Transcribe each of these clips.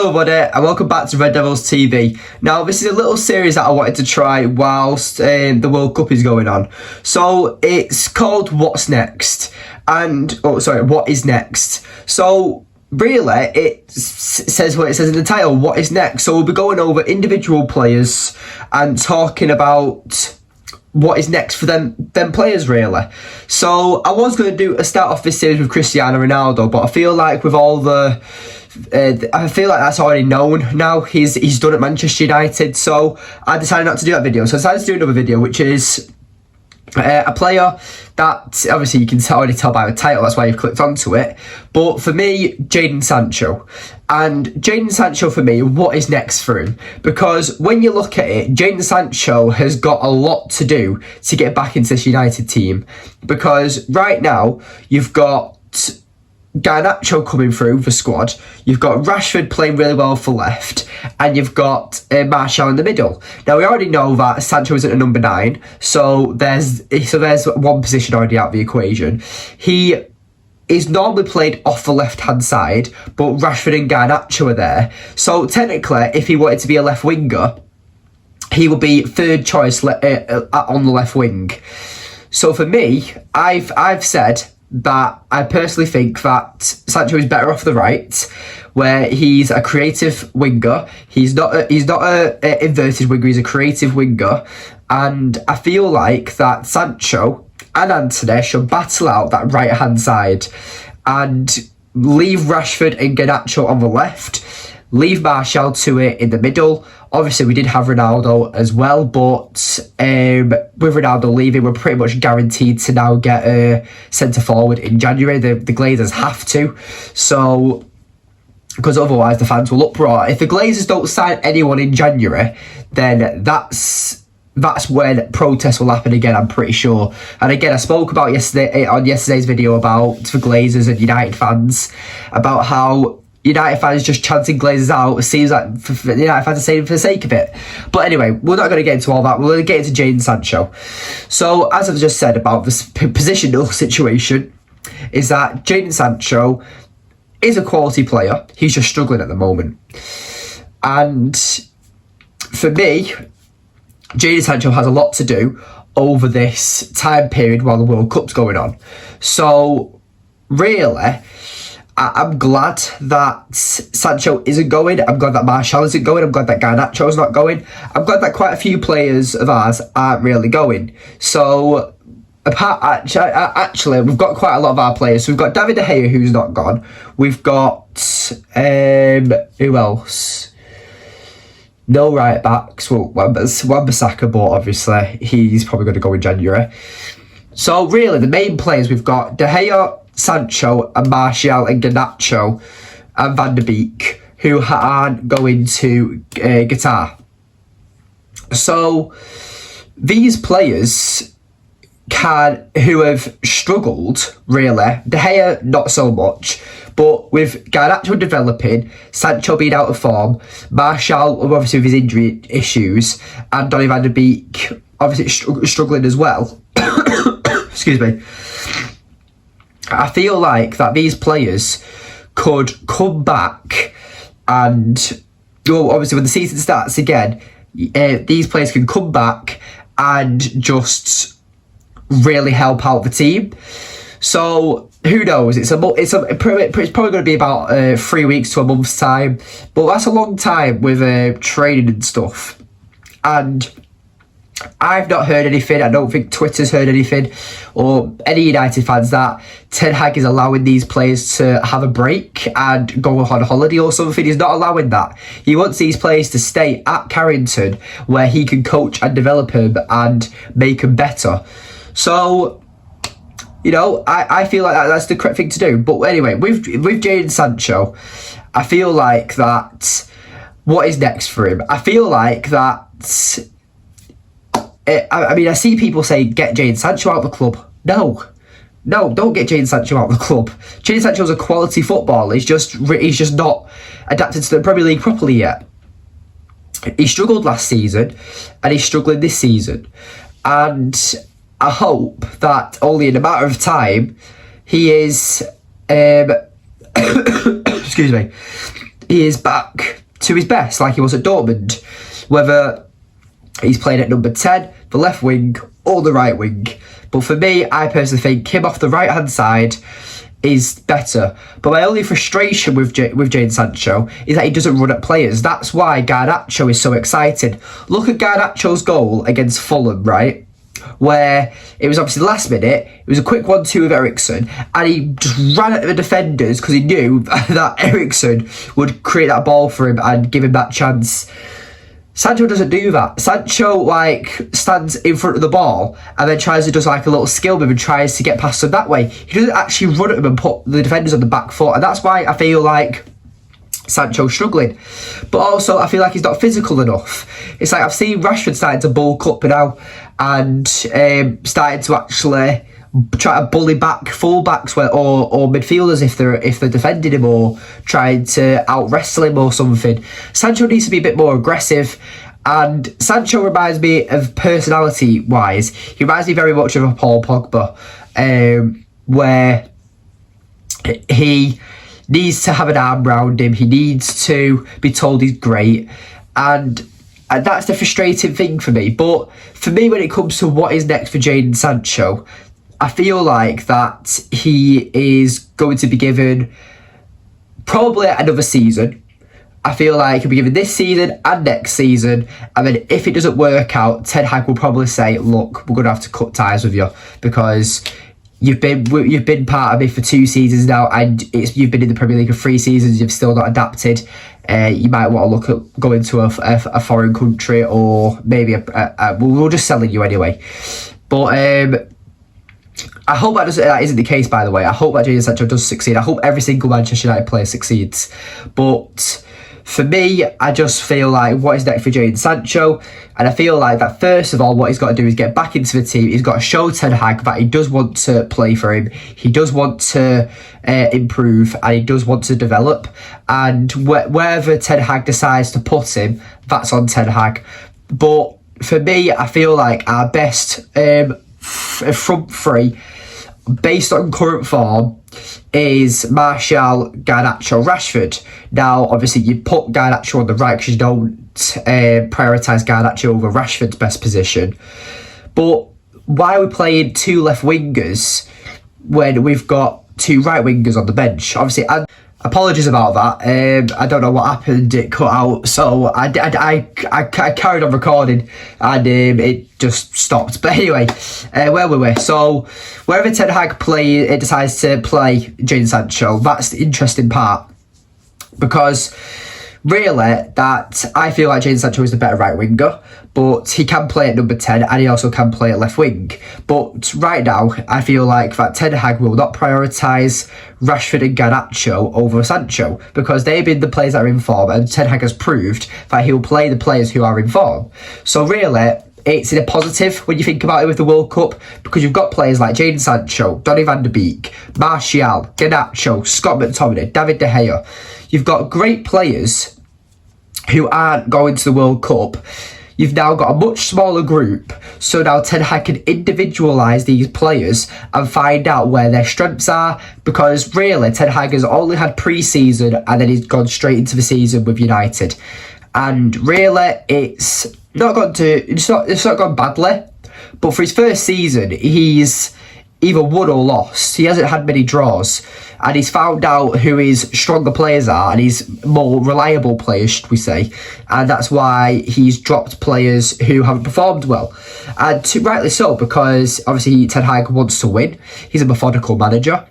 Hello everybody and welcome back to Red Devils TV. Now this is a little series that I wanted to try whilst the World Cup is going on. So it's called What's Next and what is next. So really it says what it says in the title, what is next. So we'll be going over individual players and talking about what is next for them players really. So I was going to start off this series with Cristiano Ronaldo, but I feel like with all the I feel like that's already known now. He's done at Manchester United, so I decided not to do that video. So I decided to do another video, which is a player that obviously you can already tell by the title, that's why you've clicked onto it. But for me, JADON Sancho. And JADON Sancho for me, what is next for him? Because when you look at it, JADON Sancho has got a lot to do to get back into this United team. Because right now, you've got Garnacho coming through the squad, you've got Rashford playing really well for left, and you've got Martial in the middle. Now we already know that Sancho isn't a number 9, so there's one position already out of the equation. He is normally played off the left hand side, but Rashford and Garnacho are there. So technically, if he wanted to be a left winger, he would be third choice on the left wing. So for me, I've said that I personally think that Sancho is better off the right, where he's a creative winger. He's not a inverted winger, he's a creative winger. And I feel like that Sancho and Antony should battle out that right hand side and leave Rashford and Garnacho on the left, leave Martial to it in the middle. Obviously, we did have Ronaldo as well, but with Ronaldo leaving, we're pretty much guaranteed to now get a centre-forward in January. The Glazers have to. So, because otherwise the fans will uproar. If the Glazers don't sign anyone in January, then that's when protests will happen again, I'm pretty sure. And again, I spoke about yesterday's video about the Glazers and United fans, about how United fans just chanting Glazers out. It seems like United fans are saying it for the sake of it. But anyway, we're not going to get into all that. We're going to get into JADON Sancho. So, as I've just said about this positional situation, is that JADON Sancho is a quality player. He's just struggling at the moment. And for me, JADON Sancho has a lot to do over this time period while the World Cup's going on. So, really, I'm glad that Sancho isn't going. I'm glad that Martial isn't going. I'm glad that Garnacho's not going. I'm glad that quite a few players of ours aren't really going. So, actually, we've got quite a lot of our players. So we've got David De Gea, who's not gone. We've got, who else? No right backs. Well, Wan-Bissaka, but obviously he's probably going to go in January. So really, the main players we've got De Gea, Sancho and Martial and Garnacho and Van der Beek, who aren't going to Qatar. So these players who have struggled, really, De Gea not so much, but with Garnacho developing, Sancho being out of form, Martial obviously with his injury issues, and Donny Van der Beek obviously struggling as well. Excuse me. I feel like that these players could come back and, obviously when the season starts again, these players can come back and just really help out the team. So who knows? It's probably going to be about 3 weeks to a month's time, but that's a long time with training and stuff. And I've not heard anything. I don't think Twitter's heard anything, or any United fans, that Ten Hag is allowing these players to have a break and go on holiday or something. He's not allowing that. He wants these players to stay at Carrington, where he can coach and develop them and make them better. So, I feel like that's the correct thing to do. But anyway, with JADON Sancho, I feel like that. What is next for him? I feel like that. I see people say get JADON Sancho out of the club. No, don't get JADON Sancho out of the club. JADON Sancho's a quality footballer. He's just not adapted to the Premier League properly yet. He struggled last season, and he's struggling this season. And I hope that only in a matter of time, he is excuse me, he is back to his best like he was at Dortmund. Whether he's playing at number 10, the left wing, or the right wing. But for me, I personally think him off the right-hand side is better. But my only frustration with Jadon Sancho is that he doesn't run at players. That's why Garnacho is so exciting. Look at Garnacho's goal against Fulham, right? Where it was obviously last minute, it was a quick 1-2 with Eriksen, and he just ran at the defenders because he knew that Eriksen would create that ball for him and give him that chance. Sancho doesn't do that. Sancho stands in front of the ball and then tries to do like a little skill move and tries to get past them that way. He doesn't actually run at them and put the defenders on the back foot, and that's why I feel like Sancho's struggling. But also I feel like he's not physical enough. It's like I've seen Rashford starting to bulk up now and starting to actually try to bully back fullbacks or midfielders if they're defending him or trying to out wrestle him or something. Sancho needs to be a bit more aggressive, and Sancho reminds me of personality wise, he reminds me very much of a Paul Pogba, where he needs to have an arm around him, he needs to be told he's great, and that's the frustrating thing for me. But for me, when it comes to what is next for Jadon Sancho, I feel like that he is going to be given probably another season. I feel like he'll be given this season and next season, and then if it doesn't work out, Ten Hag will probably say, look, we're going to have to cut ties with you because you've been part of it for 2 seasons now, and you've been in the Premier League for 3 seasons, you've still not adapted. You might want to look at going to a foreign country, or maybe we'll just selling you anyway. But I hope that isn't the case, by the way. I hope that Jadon Sancho does succeed. I hope every single Manchester United player succeeds. But for me, I just feel like what is next for Jadon Sancho? And I feel like that, first of all, what he's got to do is get back into the team. He's got to show Ten Hag that he does want to play for him. He does want to improve, and he does want to develop. And wherever Ten Hag decides to put him, that's on Ten Hag. But for me, I feel like our best front three, based on current form, is Martial, Garnacho, Rashford. Now, obviously, you put Garnacho on the right because you don't prioritise Garnacho over Rashford's best position. But why are we playing 2 left wingers when we've got 2 right wingers on the bench? Obviously, apologies about that. I don't know what happened. It cut out, so I carried on recording, and it just stopped. But anyway, where were we? So wherever Ten Hag decides to play Jadon Sancho, that's the interesting part, because really, that I feel like Jadon Sancho is the better right winger, but he can play at number 10 and he also can play at left wing. But right now, I feel like that Ten Hag will not prioritise Rashford and Garnacho over Sancho, because they've been the players that are in form, and Ten Hag has proved that he'll play the players who are in form. So really, it's in a positive when you think about it with the World Cup, because you've got players like Jadon Sancho, Donny van de Beek, Martial, Garnacho, Scott McTominay, David De Gea. You've got great players who aren't going to the World Cup. You've now got a much smaller group, so now Ten Hag can individualise these players and find out where their strengths are, because really Ten Hag has only had pre-season and then he's gone straight into the season with United. And really, it's not gone badly, but for his first season, he's either won or lost. He hasn't had many draws, and he's found out who his stronger players are and his more reliable players, should we say, and that's why he's dropped players who haven't performed well, and rightly so, because obviously Ten Hag wants to win. He's a methodical manager,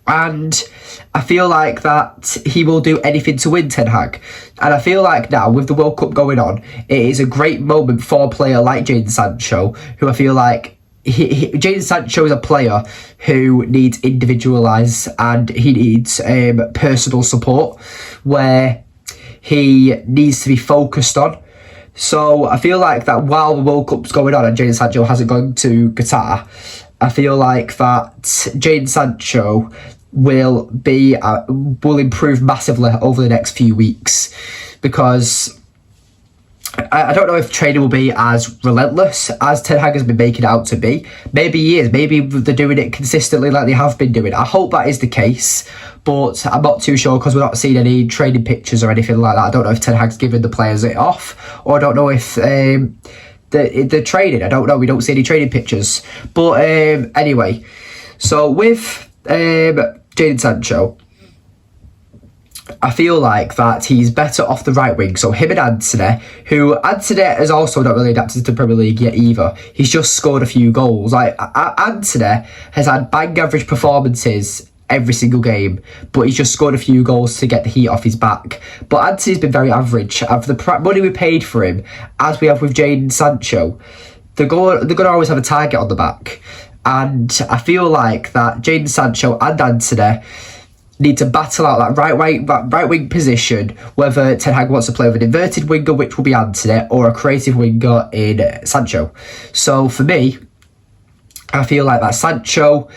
and I feel like that he will do anything to win, Ten Hag. And I feel like now, with the World Cup going on, it is a great moment for a player like Jadon Sancho, who I feel like Jadon Sancho is a player who needs individualised, and he needs personal support where he needs to be focused on. So I feel like that while the World Cup's going on and Jadon Sancho hasn't gone to Qatar, I feel like that Jadon Sancho will improve massively over the next few weeks, because I don't know if training will be as relentless as Ten Hag has been making it out to be. Maybe he is. Maybe they're doing it consistently like they have been doing. I hope that is the case, but I'm not too sure because we're not seeing any training pictures or anything like that. I don't know if Ten Hag's giving the players it off, or I don't know if the training. I don't know. We don't see any training pictures. But anyway, so with Jadon Sancho, I feel like that he's better off the right wing. So him and Antony, who Antony has also not really adapted to the Premier League yet either. He's just scored a few goals. Like Antony has had bang average performances every single game, but he's just scored a few goals to get the heat off his back. But Antony's been very average. Of the money we paid for him, as we have with Jadon Sancho, they're going to always have a target on the back. And I feel like that Jadon Sancho and Antony need to battle out that right wing position, whether Ten Hag wants to play with an inverted winger, which will be Antony, or a creative winger in Sancho. So for me, I feel like that Sancho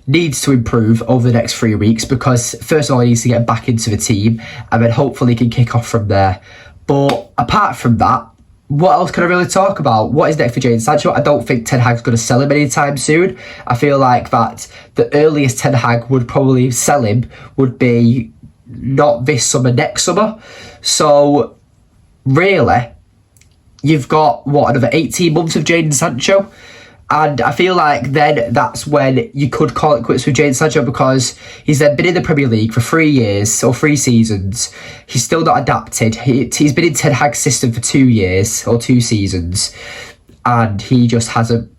needs to improve over the next 3 weeks, because first of all he needs to get back into the team, and then hopefully he can kick off from there. But apart from that, what else can I really talk about? What is next for Jadon Sancho? I don't think Ten Hag's going to sell him anytime soon. I feel like that the earliest Ten Hag would probably sell him would be not this summer, next summer. So really, you've got, another 18 months of Jadon Sancho? And I feel like then that's when you could call it quits with Jadon Sancho, because he's then been in the Premier League for 3 years or 3 seasons. He's still not adapted. He's been in Ten Hag's system for 2 years or 2 seasons, and he just hasn't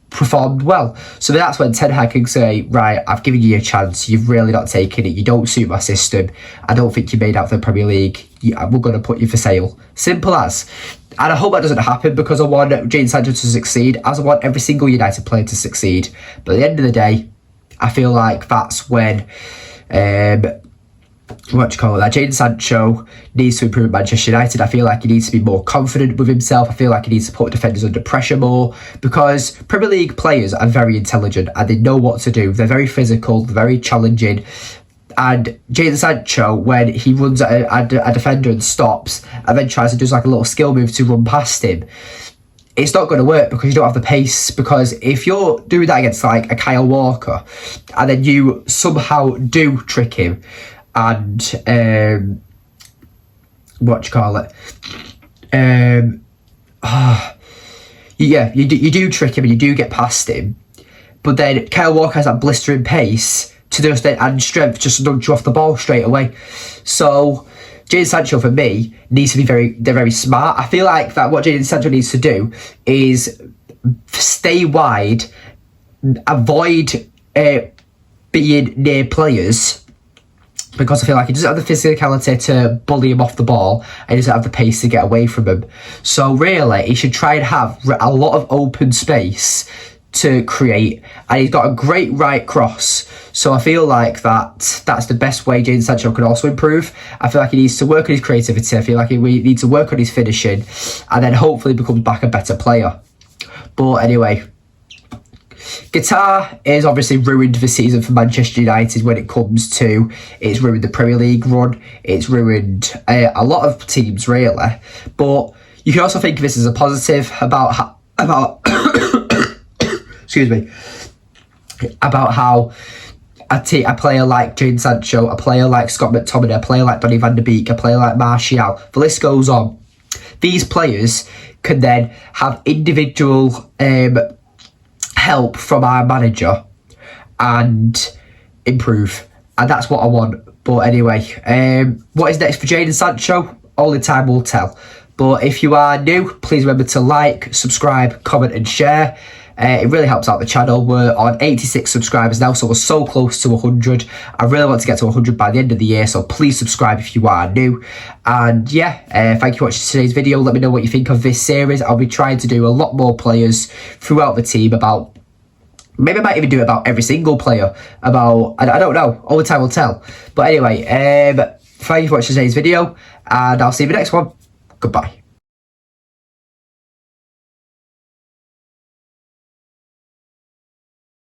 performed well. So that's when Ten Hag can say, right, I've given you a chance. You've really not taken it. You don't suit my system. I don't think you're made out for the Premier League. We're going to put you for sale. Simple as. And I hope that doesn't happen, because I want Jadon Sancho to succeed, as I want every single United player to succeed. But at the end of the day, I feel like that's when Jadon Sancho needs to improve at Manchester United. I feel like he needs to be more confident with himself. I feel like he needs to put defenders under pressure more, because Premier League players are very intelligent and they know what to do. They're very physical, very challenging. And Jadon Sancho, when he runs at a defender and stops, and then tries to do like a little skill move to run past him, it's not going to work, because you don't have the pace. Because if you're doing that against like a Kyle Walker, and then you somehow do trick him, and you do trick him and you do get past him, but then Kyle Walker has that blistering pace to just and strength just to nudge you off the ball straight away. So Jadon Sancho for me needs to be very smart. I feel like that what Jadon Sancho needs to do is stay wide, avoid being near players, because I feel like he doesn't have the physicality to bully him off the ball, and he doesn't have the pace to get away from him. So really, he should try and have a lot of open space to create, and he's got a great right cross. So I feel like that's the best way Jadon Sancho can also improve. I feel like he needs to work on his creativity. I feel like he needs to work on his finishing, and then hopefully becomes back a better player. But anyway, Qatar is obviously ruined the season for Manchester United when it comes to, it's ruined the Premier League run, it's ruined a lot of teams really. But you can also think of this as a positive about excuse me, about how a player like Jadon Sancho, a player like Scott McTominay, a player like Donny van de Beek, a player like Martial, the list goes on. These players can then have individual help from our manager and improve, and that's what I want. But anyway, what is next for Jadon Sancho? Only time will tell. But if you are new, please remember to like, subscribe, comment and share. It really helps out the channel. We're on 86 subscribers now, so we're so close to 100. I really want to get to 100 by the end of the year, so please subscribe if you are new. And yeah, thank you for watching today's video. Let me know what you think of this series. I'll be trying to do a lot more players throughout the team, about, maybe I might even do it about every single player, about, I don't know, only time will tell. But anyway, thank you for watching today's video, and I'll see you in the next one. Goodbye.